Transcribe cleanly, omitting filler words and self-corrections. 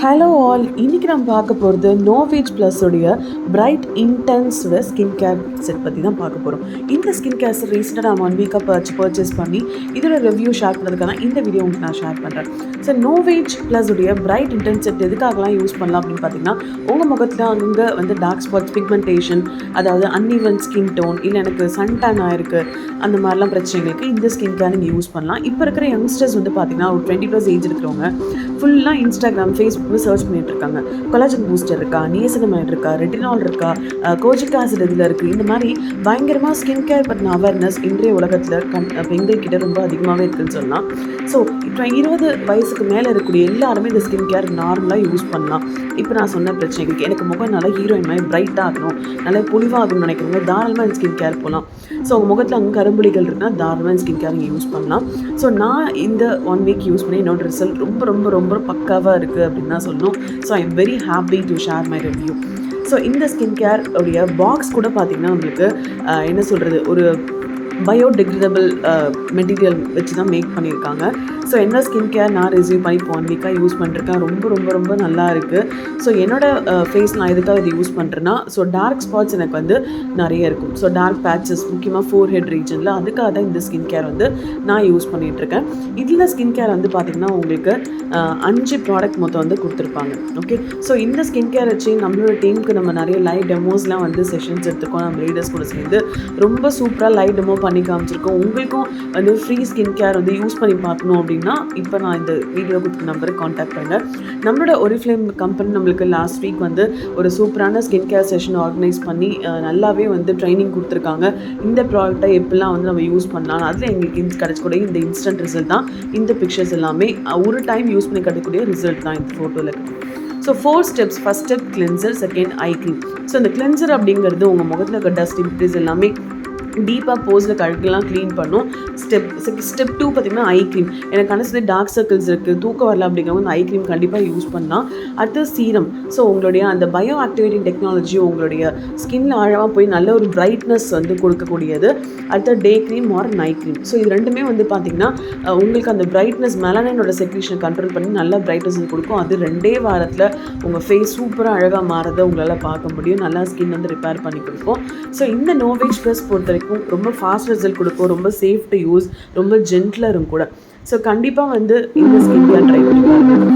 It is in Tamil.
ஹலோ ஆல், இன்றைக்கி நம்ம பார்க்க போகிறது நோவேஜ் ப்ளஸ் உடைய பிரைட் இன்டென்ஸோட ஸ்கின் கேர் செட் பற்றி தான் பார்க்க போகிறோம். இந்த ஸ்கின் கேர் செட் ரீசெண்டாக நான் 1 வீக்காக பர்ச்சேஸ் பண்ணி இதோட ரிவ்யூ ஷேர் பண்ணுறதுக்காக தான் இந்த வீடியோ உங்களுக்கு நான் ஷேர் பண்ணுறேன். ஸோ நோவேஜ் ப்ளஸ் உடைய பிரைட் இன்டென்ஸ் செட் எதுக்காகலாம் யூஸ் பண்ணலாம் அப்படின்னு பார்த்தீங்கன்னா, உங்கள் முகத்தில் அங்கே வந்து டார்க் ஸ்பாட்ஸ், பிக்மெண்டேஷன், அதாவது அன்இவன் ஸ்கின் டோன், இல்லை எனக்கு சன்டான் ஆயிருக்கு, அந்த மாதிரிலாம் பிரச்சனைகளுக்கு இந்த ஸ்கின் கேர் நீங்கள் யூஸ் பண்ணலாம். இப்போ இருக்கிற யங்ஸ்டர்ஸ் வந்து பார்த்தீங்கன்னா ஒரு 20+ ஏஜ் இருக்கிறவங்க ஃபுல்லாக இன்ஸ்டாகிராம், ஃபேஸ்புக் சர்ச் பண்ணிட்டு இருக்காங்க. கொலாஜன் பூஸ்டர் இருக்கா, நியசினமைட் இருக்கா, ரெட்டினால் இருக்கா, கோஜிக் ஆசிட் இதில் இருக்குது. இந்த மாதிரி பயங்கரமாக ஸ்கின் கேர் பற்றின அவேர்னஸ் இன்றைய உலகத்தில் பெண்கள் கிட்ட ரொம்ப அதிகமாகவே இருக்குதுன்னு சொல்லலாம். ஸோ இப்போ 20 வயசுக்கு மேலே இருக்கக்கூடிய எல்லாருமே இந்த ஸ்கின் கேர் நார்மலாக யூஸ் பண்ணலாம். இப்போ நான் சொன்ன பிரச்சனைகளுக்கு எனக்கு முகம் நல்லா ஹீரோயின் மாதிரி பிரைட் ஆகணும், நல்லா பொலிவாகணும்னு நினைக்கிறவங்க தாராளமாக இந்த ஸ்கின் கேர் போகலாம். ஸோ உங்கள் முகத்தில் அங்கே கரும்புலிகள் இருக்குன்னா தாராளமாக ஸ்கின் கேர் நீங்கள் யூஸ் பண்ணலாம். ஸோ நான் இந்த 1 வீக் யூஸ் பண்ணி என்னோட ரிசல்ட் ரொம்ப ரொம்ப ரொம்ப பக்காவாக இருக்குது அப்படின்னு தான் சொல்லணும். So I am very happy to share my review. So இந்த ஸ்கின் கேர் உடைய பாக்ஸ் கூட பார்த்திங்கன்னா நம்மளுக்கு என்ன சொல்கிறது, ஒரு பயோடிகிரேடபிள் மெட்டீரியல் வச்சு தான் மேக் பண்ணியிருக்காங்க. ஸோ என்ன ஸ்கின் கேர் நான் ரிசீவ் பண்ணி இப்போ 1 வீக்காக யூஸ் பண்ணிருக்கேன். ரொம்ப ரொம்ப ரொம்ப நல்லா இருக்குது. ஸோ என்னோடய ஃபேஸ் நான் எதுக்காக இது யூஸ் பண்ணுறேன்னா, ஸோ டார்க் ஸ்பாட்ஸ் எனக்கு வந்து நிறைய இருக்கும். ஸோ டார்க் பேச்சஸ் முக்கியமாக ஃபோர் ஹெட் ரீஜனில், அதுக்காக தான் இந்த ஸ்கின் கேர் வந்து நான் யூஸ் பண்ணிகிட்ருக்கேன். இதில் ஸ்கின் கேர் வந்து பார்த்திங்கன்னா உங்களுக்கு 5 ப்ராடக்ட் மொத்தம் வந்து கொடுத்துருப்பாங்க. ஓகே, ஸோ இந்த ஸ்கின் கேர் வச்சு நம்மளோட டீமுக்கு நம்ம நிறைய லைவ் டெமோஸ்லாம் வந்து செஷன்ஸ் எடுத்துக்கோம். நம்ம லீடர்ஸ் கூட சேர்ந்து ரொம்ப சூப்பராக லைவ் டெமோ பண்ணி காமிச்சிருக்கோம். உங்களுக்கும் வந்து ஃப்ரீ ஸ்கின் கேர் வந்து யூஸ் பண்ணி பார்க்கணும் அப்படின்னா இப்போ நான் இந்த வீடியோ கொடுத்த நம்பருக்கு காண்டாக்ட் பண்ணுங்கள். நம்மளோட ஒரிஃப்ளேம் கம்பெனி நம்மளுக்கு லாஸ்ட் வீக் வந்து ஒரு சூப்பரான ஸ்கின் கேர் செஷன் ஆர்கனைஸ் பண்ணி நல்லாவே வந்து ட்ரைனிங் கொடுத்துருக்காங்க. இந்த ப்ராடக்டை எப்படிலாம் வந்து நம்ம யூஸ் பண்ணலாம், அதில் எங்களுக்கு கிடைச்சக்கூடிய இந்த இன்ஸ்டன்ட் ரிசல்ட் தான் இந்த பிக்சர்ஸ் எல்லாமே. ஒரு டைம் யூஸ் பண்ணி கிடைக்கக்கூடிய ரிசல்ட் தான் இந்த ஃபோட்டோவில் இருக்குது. So 4 steps. First step cleanser, second eye cream. So இந்த கிளென்சர் அப்படிங்கிறது உங்கள் முகத்தில் இருக்க டஸ்ட் இம்பியூரிட்டிஸ் எல்லாமே டீப்பாக போஸில் கழுக்கெல்லாம் க்ளீன் பண்ணும். ஸ்டெப் 2 பார்த்திங்கன்னா ஐ க்ரீம். எனக்கு கணக்கு டார்க் சர்க்கிள்ஸ் இருக்குது, தூக்கம் வரல அப்படிங்கிறவங்க இந்த ஐ க்ரீம் கண்டிப்பாக யூஸ் பண்ணலாம். அடுத்து சீரம். ஸோ உங்களுடைய அந்த பயோ ஆக்டிவேட்டிங் டெக்னாலஜி உங்களுடைய ஸ்கின்ல ஆழமாக போய் நல்ல ஒரு பிரைட்னஸ் வந்து கொடுக்கக்கூடியது. அடுத்த day cream or night cream. So இது ரெண்டுமே வந்து பார்த்திங்கன்னா உங்களுக்கு அந்த பிரைட்னஸ் மெலனினோட செக்ரேஷனை கண்ட்ரோல் பண்ணி நல்ல பிரைட்னஸ் கொடுக்கும். அது 2 வாரத்தில் உங்கள் ஃபேஸ் சூப்பராக அழகாக மாறதை உங்களால் பார்க்க முடியும். நல்லா ஸ்கின் வந்து ரிப்பேர் பண்ணி கொடுக்கும். ஸோ இந்த நோவேஜ் ப்ளஸ் பொறுத்த வரைக்கும் ரொம்ப ஃபாஸ்ட் ரிசல்ட் கொடுக்கும், ரொம்ப சேஃப் டு யூஸ், ரொம்ப ஜென்டிலரும் கூட. ஸோ கண்டிப்பாக வந்து இந்த ஸ்கின் கேர் ட்ரை பண்ணி பாருங்க.